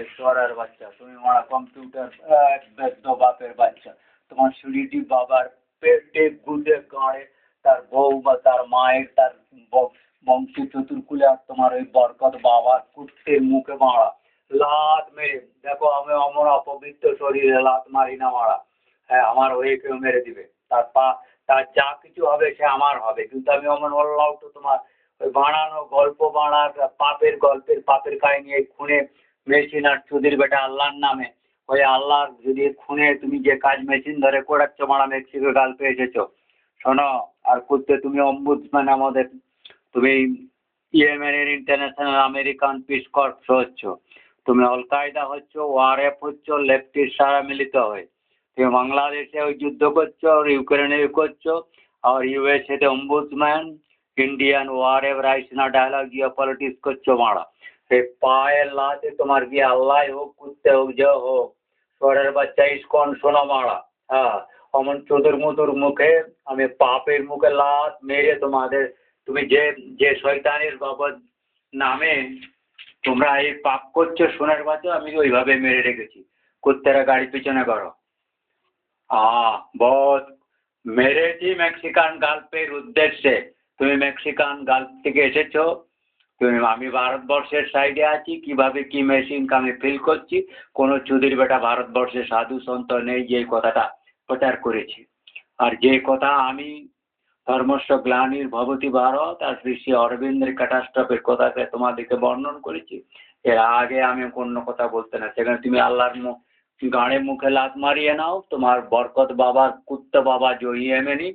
ঈশ্বরের বাচ্চা, তুমি মারা কম্পিউটার বেদ্য বাপের বাচ্চা। তোমার সুরিটি বাবার পেটে গুদে গাঁড়ে তার বউ বা তার মায়ের তার বংশ চতুর্কুলে আর তোমার ওই বরকত বাবার কুত্তের মুখে মারা লাত মেরে দেখো, আমি অমর অপবিত্র শরীরে লাত মারি না মারা। হ্যাঁ, আমার হয়ে কেউ মেরে দিবে, তার যা কিছু হবে সে আমার হবে, কিন্তু আমি অমন বললাম তো তোমার ওই বানানো গল্প বানার পাপের কাহিনী, এই খুনে মেশিন আর চুদির বেটা আল্লাহর নামে, ওই আল্লাহর যদি খুনে তুমি যে কাজ মেশিন ধরে করাচ্ছ মারা, মেক্সিকো গাল পেয়ে এসেছো শোনো। আর করতে তুমি অম্বুডসম্যান আমাদের, তুমি ইয়েমেনের ইন্টারন্যাশনাল আমেরিকান পিস কর্পস হচ্ছ, তুমি অল কায়দা হচ্ছ, ওআরএফ হচ্ছ, লেফটির সারা মিলিত হয়ে তুমি বাংলাদেশে ওই যুদ্ধ করছো, আর ইউক্রেনে করছো, আর ইউএসএতে অম্বুডসম্যান, ইন্ডিয়ান ওআরএফ রাইসিনা ডায়লগ জিও পলিটিক্স করছো মারা। সেই পায়ের লাতে তোমার গিয়ে আল্লাহ হোক, কুত্তে হোক, যে হোক, শহরের বাচ্চা ইস্কন শোনো মারা। হ্যাঁ, অমন চোদর মুদুর মুখে আমি পাপের মুখে লাত মেরে তোমাদের, তুমি যে যে শয়তানের বাবদ নামে তোমরা এই পাপ করছো সোনার বাচ্চা, আমি ওইভাবে মেরে রেখেছি। কুত্তেরা গাড়ি পিছনে করো। বহুত মেরেছি মেক্সিকান গাল্পের উদ্দেশ্যে। তুমি মেক্সিকান গাল্প থেকে এসেছো, তুমি, আমি ভারতবর্ষের সাইডে আছি, কিভাবে কি মেশিন আমি ফিল করছি। কোনো চুদির বেটা ভারতবর্ষে সাধু সন্ত নেই যে কথাটা প্রচার করেছি। আর যে কথা আমি ধর্মস্ব গ্লানির ভবতি ভারত আর শ্রী শ্রী অরবিন্দের ক্যাটাস্ট্রফের কথাকে তোমাদেরকে বর্ণন করেছি, এর আগে আমি অন্য কথা বলতে না। সেখানে তুমি আল্লাহর গাঁড়ে মুখে লাত মারিয়ে নাও, তোমার বরকত বাবার কুত্তে বাবা জহিয়ে মেনি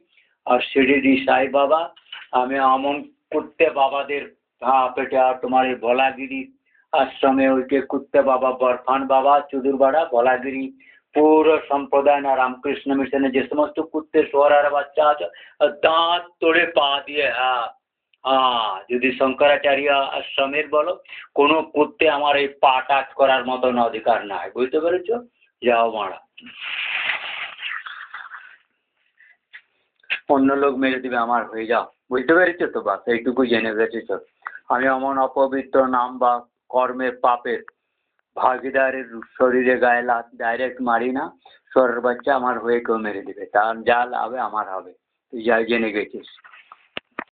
আর শিরিডি সাই বাবা, আমি আমন কুত্তে বাবাদের পেটে, আর তোমার এই ভোলাগিরি আশ্রমে ওই যে কুত্তে বাবা বরফান বাবা চুদুরবাড়া ভোলাগিরি পুরো সম্প্রদায় না রামকৃষ্ণ মিশনে যে সমস্ত কুত্তে সোয়ার বাচ্চা আছে, দাঁত তোড়ে পা দিয়ে, যদি শঙ্করাচার্য আশ্রমের বলো, কোনো কুত্তে আমার এই পা টাচ করার মতন অধিকার নাই। বুঝতে পেরেছো? যাও মারা, অন্য লোক মেরে দিবে, আমার হয়ে যাও। বুঝতে পেরেছো তো? বাস এইটুকু জেনে গেছেছ। আমি এমন অপবিত্র নাম বা কর্মের পাপের ভাগিদারের শরীরে গায়ে লাত ডাইরেক্ট মারি না। শরীর বাচ্চা আমার হয়ে কেউ মেরে দিবে, তার যা লাভে আমার হবে, তুই যাই জেনে গেছিস।